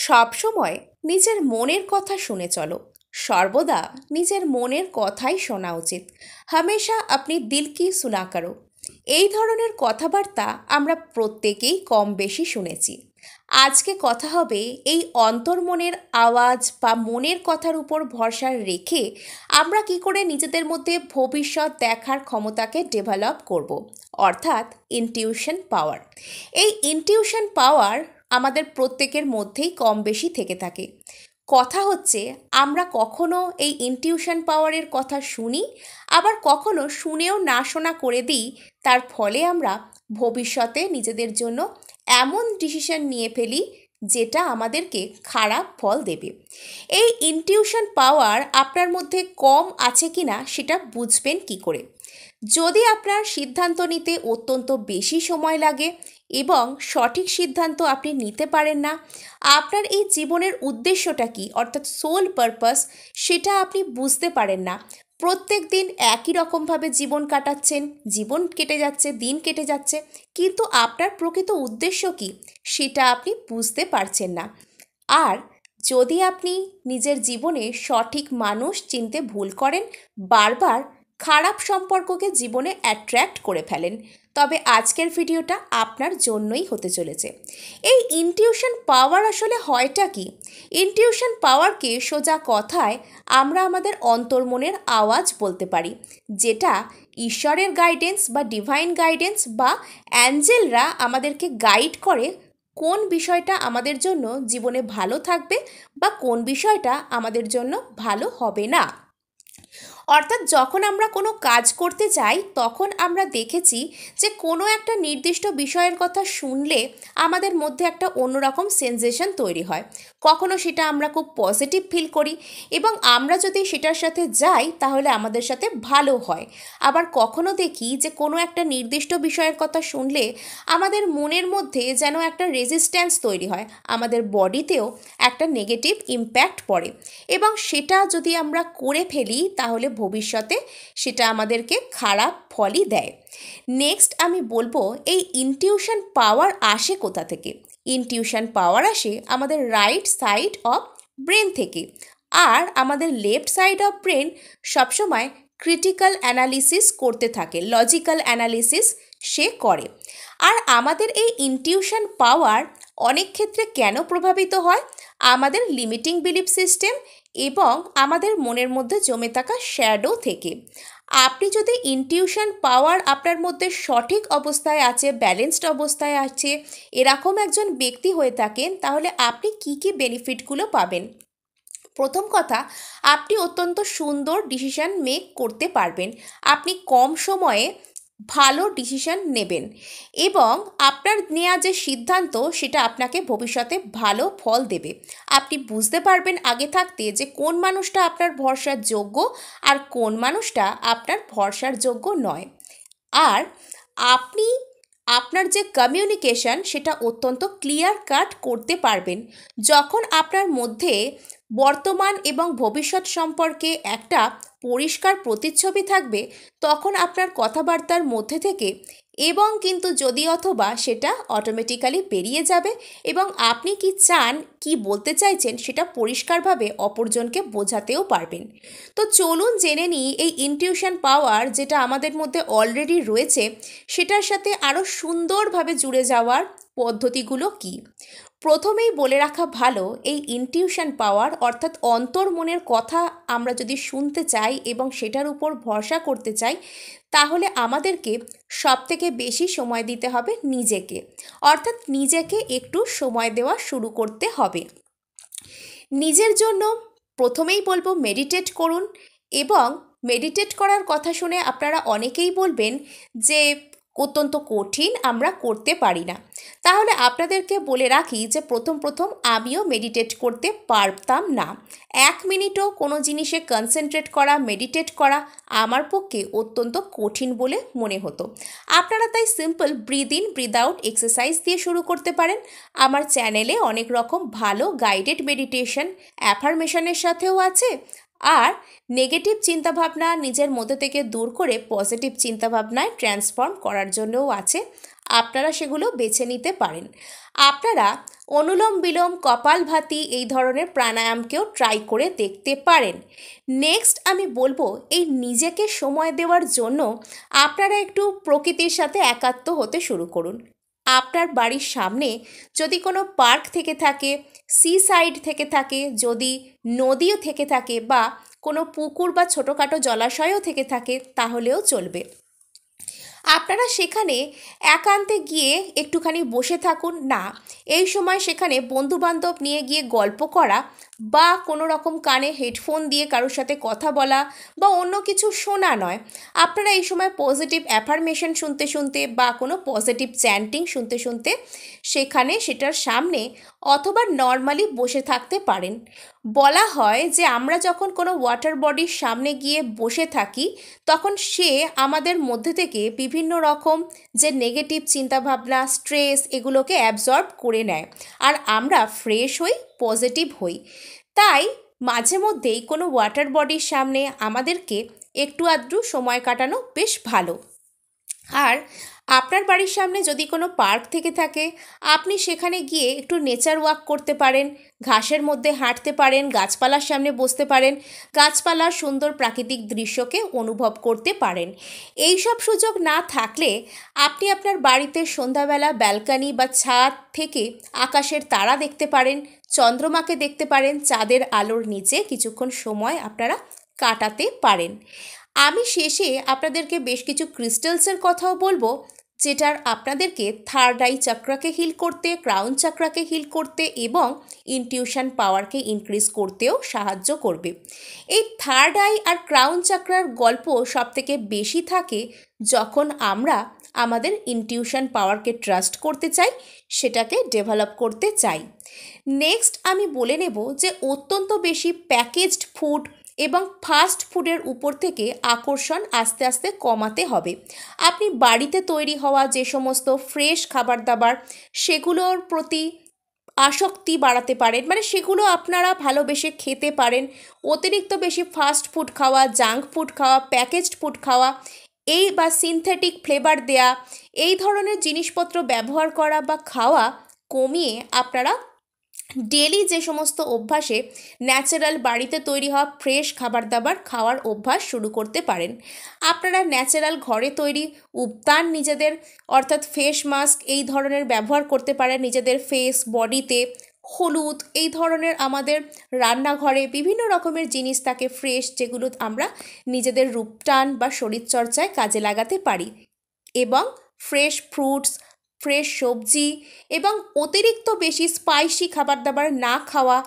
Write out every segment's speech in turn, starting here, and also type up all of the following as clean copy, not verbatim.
সব সময় নিজের মনের কথা শুনে চলো। সর্বদা নিজের মনের কথাই শোনা উচিত। হামেশা আপনি দিল কি সুনা করো। এই ধরনের কথাবার্তা আমরা প্রত্যেকেই কম বেশি শুনেছি। আজকে কথা হবে এই অন্তর্মনের আওয়াজ বা মনের কথার উপর ভরসা রেখে আমরা কি করে নিজেদের মধ্যে ভবিষ্যৎ দেখার ক্ষমতাকে ডেভেলপ করব, অর্থাৎ ইনটিউশন পাওয়ার। এই ইনটিউশন পাওয়ার আমাদের প্রত্যেকের মধ্যেই কম বেশি থেকে থাকে। কথা হচ্ছে, আমরা কখনো এই ইনটিউশন পাওয়ারের কথা শুনি, আবার কখনো শুনেও না শোনা করে দিই। তার ফলে আমরা ভবিষ্যতে নিজেদের জন্য এমন ডিসিশন নিয়ে ফেলি যেটা আমাদেরকে খারাপ ফল দেবে। এই ইনটিউশন পাওয়ার আপনার মধ্যে কম আছে কিনা সেটা বুঝবেন কি করে? যদি আপনার সিদ্ধান্ত নিতে অত্যন্ত বেশি সময় লাগে এবং সঠিক সিদ্ধান্ত আপনি নিতে পারেন না, আপনার এই জীবনের উদ্দেশ্যটা কি অর্থাৎ সোল পারপাস সেটা আপনি বুঝতে পারেন না, প্রত্যেক দিন একই রকমভাবে জীবন কাটাচ্ছেন, জীবন কেটে যাচ্ছে, দিন কেটে যাচ্ছে, কিন্তু আপনার প্রকৃত উদ্দেশ্য কি সেটা আপনি বুঝতে পারছেন না। আর যদি আপনি নিজের জীবনে সঠিক মানুষ চিনতে ভুল করেন, বারবার খারাপ সম্পর্ককে জীবনে অ্যাট্রাক্ট করে ফেলেন, তবে আজকের ভিডিওটা আপনার জন্যই হতে চলেছে। এই ইনটিউশন পাওয়ার আসলে হয়টা কি? ইনটিউশন পাওয়ারকে সোজা কথায় আমরা আমাদের অন্তর্মনের আওয়াজ বলতে পারি, যেটা ঈশ্বরের গাইডেন্স বা ডিভাইন গাইডেন্স বা অ্যাঞ্জেলরা আমাদেরকে গাইড করে কোন বিষয়টা আমাদের জন্য জীবনে ভালো থাকবে বা কোন বিষয়টা আমাদের জন্য ভালো হবে না। অর্থাৎ যখন আমরা কোনো কাজ করতে যাই তখন আমরা দেখেছি যে কোনো একটা নির্দিষ্ট বিষয়ের কথা শুনলে আমাদের মধ্যে একটা অন্যরকম সেন্সেশন তৈরি হয়। কখনো সেটা আমরা খুব পজিটিভ ফিল করি এবং আমরা যদি সেটার সাথে যাই তাহলে আমাদের সাথে ভালো হয়। আবার কখনো দেখি যে কোনো একটা নির্দিষ্ট বিষয়ের কথা শুনলে আমাদের মনের মধ্যে যেন একটা রেজিস্ট্যান্স তৈরি হয়, আমাদের বডিতেও একটা নেগেটিভ ইম্প্যাক্ট পড়ে এবং সেটা যদি আমরা করে ফেলি তাহলে ভবিষ্যতে সেটা আমাদেরকে খারাপ ফলই দেয়। নেক্সট আমি বলবো এই ইনটিউশন পাওয়ার আসে কোথা থেকে। ইনটিউশন পাওয়ার আসে আমাদের রাইট সাইড অফ ব্রেন থেকে, আর আমাদের লেফট সাইড অফ ব্রেন সবসময় ক্রিটিক্যাল অ্যানালিসিস করতে থাকে, লজিক্যাল অ্যানালিসিস সে করে। আর আমাদের এই ইনটিউশন পাওয়ার অনেক ক্ষেত্রে কেন প্রভাবিত হয়? আমাদের লিমিটিং বিলিফ সিস্টেম এবং আমাদের মনের মধ্যে জমে থাকা শ্যাডো থেকে। আপনি যদি ইনটিউশন পাওয়ার আপনার মধ্যে সঠিক অবস্থায় আছে, ব্যালেন্সড অবস্থায় আছে, এরকম একজন ব্যক্তি হয়ে থাকেন, তাহলে আপনি কি কি বেনিফিটগুলো পাবেন? প্রথম কথা, আপনি অত্যন্ত সুন্দর ডিসিশন মেক করতে পারবেন। আপনি কম সময়ে ভালো ডিসিশন নেবেন এবং আপনার নেওয়া যে সিদ্ধান্ত সেটা আপনাকে ভবিষ্যতে ভালো ফল দেবে। আপনি বুঝতে পারবেন আগে থাকতে যে কোন মানুষটা আপনার ভরসার যোগ্য আর কোন মানুষটা আপনার ভরসার যোগ্য নয়। আর আপনি আপনার যে কমিউনিকেশন সেটা অত্যন্ত ক্লিয়ার কাট করতে পারবেন। যখন আপনার মধ্যে বর্তমান এবং ভবিষ্যৎ সম্পর্কে একটা পরিষ্কার প্রতিচ্ছবি থাকবে, তখন আপনার কথাবার্তার মধ্যে থেকে এবং কিন্তু যদি অথবা সেটা অটোমেটিক্যালি বেরিয়ে যাবে এবং আপনি কি চান, কি বলতে চাইছেন সেটা পরিষ্কারভাবে অপরজনকে বোঝাতেও পারবেন। তো চলুন জেনে নিই এই ইনটিউশন পাওয়ার যেটা আমাদের মধ্যে অলরেডি রয়েছে সেটার সাথে আরও সুন্দরভাবে জুড়ে যাওয়ার পদ্ধতিগুলো কি। প্রথমেই বলে রাখা ভালো, এই ইনটিউশন পাওয়ার অর্থাৎ অন্তর্মনের কথা আমরা যদি শুনতে চাই এবং সেটার উপর ভরসা করতে চাই, তাহলে আমাদেরকে সবথেকে বেশি সময় দিতে হবে নিজেকে, অর্থাৎ নিজেকে একটু সময় দেওয়া শুরু করতে হবে। নিজের জন্য প্রথমেই বলবো মেডিটেট করুন। এবং মেডিটেট করার কথা শুনে আপনারা অনেকেই বলবেন যে অত্যন্ত কঠিন, আমরা করতে পারি না। তাহলে আপনাদেরকে বলে রাখি যে প্রথম প্রথম আমিও মেডিটেট করতে পারতাম না। 1 মিনিটও কোনো জিনিসে কনসেন্ট্রেট করা, মেডিটেট করা আমার পক্ষে অত্যন্ত কঠিন বলে মনে হতো। আপনারা তাই simple breathe in breathe out exercise দিয়ে শুরু করতে পারেন। আমার চ্যানেলে অনেক রকম ভালো গাইডেড মেডিটেশন অ্যাফার্মেশনের সাথেও আছে, আর নেগেটিভ চিন্তাভাবনা নিজের মধ্যে থেকে দূর করে পজিটিভ চিন্তাভাবনায় ট্রান্সফর্ম করার জন্যও আছে। আপনারা সেগুলো বেছে নিতে পারেন। আপনারা অনুলোম বিলোম, কপালভাতি এই ধরনের প্রাণায়ামকেও ট্রাই করে দেখতে পারেন। নেক্সট আমি বলবো, এই নিজেকে সময় দেওয়ার জন্য আপনারা একটু প্রকৃতির সাথে একাত্ম হতে শুরু করুন। আপনার বাড়ির সামনে যদি কোনো পার্ক থেকে থাকে, সি সাইড থেকে থাকে, যদি নদীও থেকে থাকে বা কোনো পুকুর বা ছোটোখাটো জলাশয়ও থেকে থাকে তাহলেও চলবে। আপনারা সেখানে একান্তে গিয়ে একটুখানি বসে থাকুন না, এই সময় সেখানে বন্ধুবান্ধব নিয়ে গিয়ে গল্প করা বা কোনো রকম কানে হেডফোন দিয়ে কারোর সাথে কথা বলা বা অন্য কিছু শোনা নয়। আপনারা এই সময় পজিটিভ অ্যাফার্মেশন শুনতে শুনতে বা কোনো পজিটিভ চ্যান্টিং শুনতে শুনতে সেখানে সেটার সামনে অথবা নর্মালি বসে থাকতে পারেন। বলা হয় যে আমরা যখন কোনো ওয়াটার বডির সামনে গিয়ে বসে থাকি তখন সে আমাদের মধ্যে থেকে বিভিন্ন রকম যে নেগেটিভ চিন্তাভাবনা, স্ট্রেস এগুলোকে অ্যাবজর্ব করে নেয় আর আমরা ফ্রেশ হই, পজিটিভ হই। তাই মাঝে মধ্যেই কোনো ওয়াটার বডির সামনে আমাদেরকে একটু আধটু সময় কাটানো বেশ ভালো। আর আপনার বাড়ির সামনে যদি কোনো পার্ক থেকে থাকে আপনি সেখানে গিয়ে একটু নেচার ওয়াক করতে পারেন, ঘাসের মধ্যে হাঁটতে পারেন, গাছপালার সামনে বসতে পারেন, গাছপালার সুন্দর প্রাকৃতিক দৃশ্যকে অনুভব করতে পারেন। এই সব সুযোগ না থাকলে আপনি আপনার বাড়িতে সন্ধ্যাবেলা ব্যালকনি বা ছাদ থেকে আকাশের তারা দেখতে পারেন, চন্দ্রমাকে দেখতে পারেন, চাঁদের আলোর নিচে কিছুক্ষণ সময় আপনারা কাটাতে পারেন। আমি শেষে আপনাদেরকে বেশ কিছু ক্রিস্টালসের কথাও বলবো, যেটার আপনাদেরকে থার্ড আই চক্রাকে হিল করতে, ক্রাউন চক্রাকে হিল করতে এবং ইনটিউশন পাওয়ারকে ইনক্রিজ করতেও সাহায্য করবে। এই থার্ড আই আর ক্রাউন চক্রার গল্প সবথেকে বেশি থাকে যখন আমরা আমাদের ইনটিউশন পাওয়ারকে ট্রাস্ট করতে চাই, সেটাকে ডেভেলপ করতে চাই। নেক্সট আমি বলে নেব যে অত্যন্ত বেশি প্যাকেজড ফুড এবং ফাস্ট ফুডের উপর থেকে আকর্ষণ আস্তে আস্তে কমাতে হবে। আপনি বাড়িতে তৈরি হওয়া যে সমস্ত ফ্রেশ খাবার দাবার সেগুলোর প্রতি আসক্তি বাড়াতে পারেন, মানে সেগুলো আপনারা ভালোবেসে খেতে পারেন। অতিরিক্ত বেশি ফাস্ট ফুড খাওয়া, জাঙ্ক ফুড খাওয়া, প্যাকেজড ফুড খাওয়া এই বা সিনথেটিক ফ্লেভার দেয়া এই ধরনের জিনিসপত্র ব্যবহার করা বা খাওয়া কমিয়ে আপনারা ডেলি যে সমস্ত অভ্যাসে ন্যাচারাল বাড়িতে তৈরি হওয়া ফ্রেশ খাবার দাবার খাওয়ার অভ্যাস শুরু করতে পারেন। আপনারা ন্যাচারাল ঘরে তৈরি উবদান নিজেদের অর্থাৎ ফেস মাস্ক এই ধরনের ব্যবহার করতে পারেন নিজেদের ফেস বডিতে। হলুদ এই ধরনের আমাদের রান্নাঘরে বিভিন্ন রকমের জিনিস থাকে ফ্রেশ, যেগুলো আমরা নিজেদের রূপটান বা শরীরচর্চায় কাজে লাগাতে পারি। এবং ফ্রেশ ফ্রুটস, ফ্রেশ সবজি এবং অতিরিক্ত বেশি স্পাইসি খাবার দাবার না খাওয়া,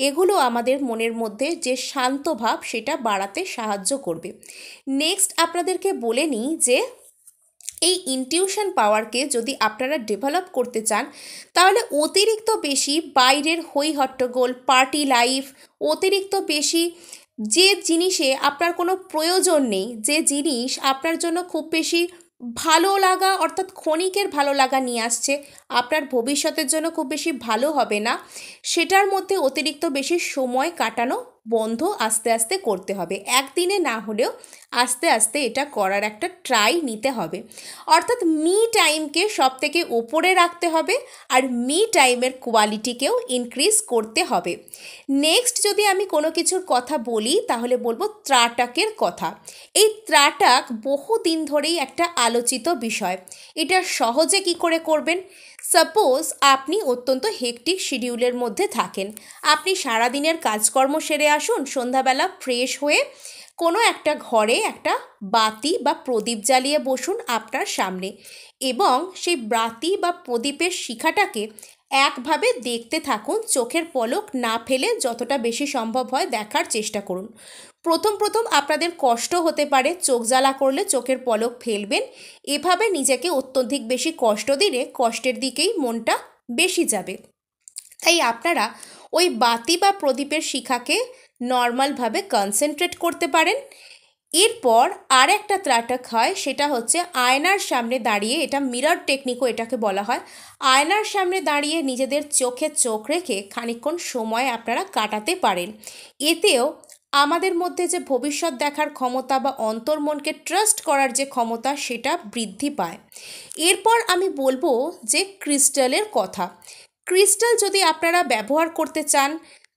এগুলো আমাদের মনের মধ্যে যে শান্ত ভাব সেটা বাড়াতে সাহায্য করবে। নেক্সট আপনাদেরকে বলে নিই যে এই ইনটিউশন পাওয়ারকে যদি আপনারা ডেভেলপ করতে চান তাহলে অতিরিক্ত বেশি বাইরের হই হট্টগোল, পার্টি লাইফ, অতিরিক্ত বেশি যে জিনিসে আপনার কোনো প্রয়োজন নেই, যে জিনিস আপনার জন্য খুব বেশি ভালো লাগা অর্থাৎ ক্ষণিকের ভালো লাগা নিয়ে আসছে, আপনার ভবিষ্যতের জন্য খুব বেশি ভালো হবে না, সেটার মধ্যে অতিরিক্ত বেশি সময় কাটানো বন্ধ আস্তে আস্তে করতে হবে। একদিনে না হলেও আস্তে আস্তে এটা করার একটা ট্রাই নিতে হবে। অর্থাৎ মি টাইমকে সব থেকে ওপরে রাখতে হবে আর মি টাইমের কোয়ালিটিকেও ইনক্রিজ করতে হবে। নেক্সট যদি আমি কোনো কিছুর কথা বলি তাহলে বলবো ত্রাটকের কথা। এই ত্রাটক বহুদিন ধরেই একটা আলোচিত বিষয়। এটা সহজে কি করে করবেন? সাপোজ আপনি অত্যন্ত হেকটিক শিডিউলের মধ্যে থাকেন, আপনি সারাদিনের কাজকর্ম সেরে আসুন, সন্ধ্যাবেলা ফ্রেশ হয়ে কোনো একটা ঘরে একটা বাতি বা প্রদীপ জ্বালিয়ে বসুন আপনার সামনে এবং সেই বাতি বা প্রদীপের শিখাটাকে একভাবে দেখতে থাকুন, চোখের পলক না ফেলে যতটা বেশি সম্ভব হয় দেখার চেষ্টা করুন। প্রথম প্রথম আপনাদের কষ্ট হতে পারে, চোখ জ্বালা করলে চোখের পলক ফেলবেন। এভাবে নিজেকে অত্যধিক বেশি কষ্ট দিলে কষ্টের দিকেই মনটা বেশি যাবে। তাই আপনারা ওই বাতি বা প্রদীপের শিখাকে নর্মালভাবে কনসেন্ট্রেট করতে পারেন। এরপর আর একটা ত্রাটক হয়, সেটা হচ্ছে আয়নার সামনে দাঁড়িয়ে, এটা মিরর টেকনিকও এটাকে বলা হয়। আয়নার সামনে দাঁড়িয়ে নিজেদের চোখে চোখ রেখে খানিকক্ষণ সময় আপনারা কাটাতে পারেন। এতেও আমাদের মধ্যে যে ভবিষ্যৎ দেখার ক্ষমতা বা অন্তর্মনকে ট্রাস্ট করার যে ক্ষমতা সেটা বৃদ্ধি পায়। এরপর আমি বলবো যে ক্রিস্টালের কথা। ক্রিস্টাল যদি আপনারা ব্যবহার করতে চান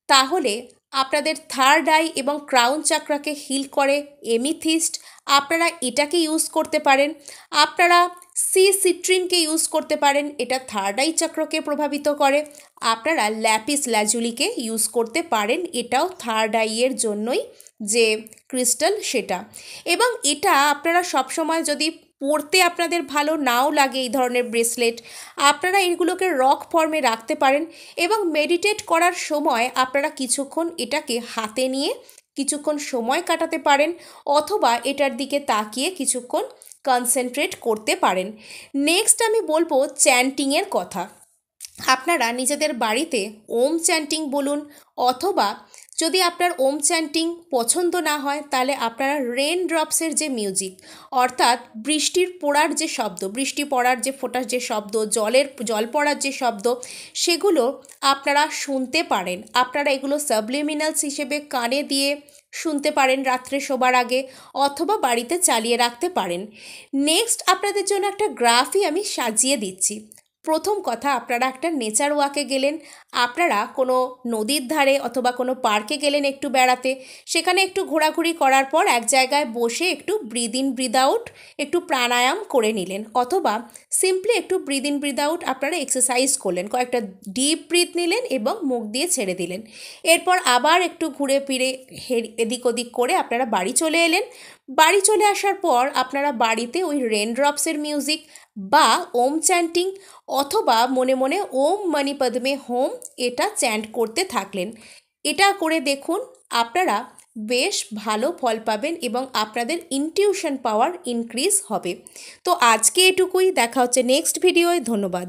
তাহলে আপনাদের থার্ড আই এবং ক্রাউন চাকরাকে হিল করে এমিথিস্ট, আপনারা এটাকে ইউজ করতে পারেন। আপনারা সিট্রিনকে ইউজ করতে পারেন, এটা থার্ড আই চক্রকে প্রভাবিত করে। আপনারা ল্যাপিস ল্যাজুলিকে ইউজ করতে পারেন, এটাও থার্ড আইয়ের জন্যই যে ক্রিস্টাল সেটা। এবং এটা আপনারা সবসময় যদি পরতে আপনাদের ভালো নাও লাগে এই ধরনের ব্রেসলেট, আপনারা এইগুলোকে রক ফর্মে রাখতে পারেন এবং মেডিটেট করার সময় আপনারা কিছুক্ষণ এটাকে হাতে নিয়ে কিছুক্ষণ সময় কাটাতে পারেন, অথবা এটার দিকে তাকিয়ে কিছুক্ষণ কনসেন্ট্রেট করতে পারেন। নেক্সট আমি বলবো চ্যান্টিংয়ের কথা। আপনারা নিজেদের বাড়িতে ওম চ্যান্টিং বলুন, অথবা যদি আপনার ওম চ্যান্টিং পছন্দ না হয় তাহলে আপনারা রেন ড্রপসের যে মিউজিক, অর্থাৎ বৃষ্টির পড়ার যে শব্দ, বৃষ্টি পড়ার যে ফোটার যে শব্দ, জল পড়ার যে শব্দ, সেগুলো আপনারা শুনতে পারেন। আপনারা এগুলো সাবলিমিনালস হিসেবে কানে দিয়ে শুনতে পারেন রাত্রে শোবার আগে, অথবা বাড়িতে চালিয়ে রাখতে পারেন। নেক্সট আপনাদের জন্য একটা গ্রাফই আমি সাজিয়ে দিচ্ছি। প্রথম কথা, আপনারা একটা নেচার ওয়াকে গেলেন, আপনারা কোনো নদীর ধারে অথবা কোনো পার্কে গেলেন একটু বেড়াতে, সেখানে একটু ঘোরাঘুরি করার পর এক জায়গায় বসে একটু ব্রিদ ইন ব্রিদ আউট একটু প্রাণায়াম করে নিলেন, অথবা সিম্পলি একটু ব্রিদ ইন ব্রিদ আউট আপনারা এক্সারসাইজ করলেন, কয়েকটা ডিপ ব্রিথ নিলেন এবং মুখ দিয়ে ছেড়ে দিলেন। এরপর আবার একটু ঘুরে ফিরে এদিক ওদিক করে আপনারা বাড়ি চলে এলেন। বাড়ি চলে আসার পর আপনারা বাড়িতে ওই রেন ড্রপসের মিউজিক বা ওম চ্যান্টিং অথবা মনে মনে ওম মণি পদ্মে হোম এটা চ্যান্ট করতে থাকলেন। এটা করে দেখুন, আপনারা বেশ ভালো ফল পাবেন এবং আপনাদের ইনটিউশন পাওয়ার ইনক্রিজ হবে। তো আজকে এটুকুই, দেখা হচ্ছে নেক্সট ভিডিওয়। ধন্যবাদ।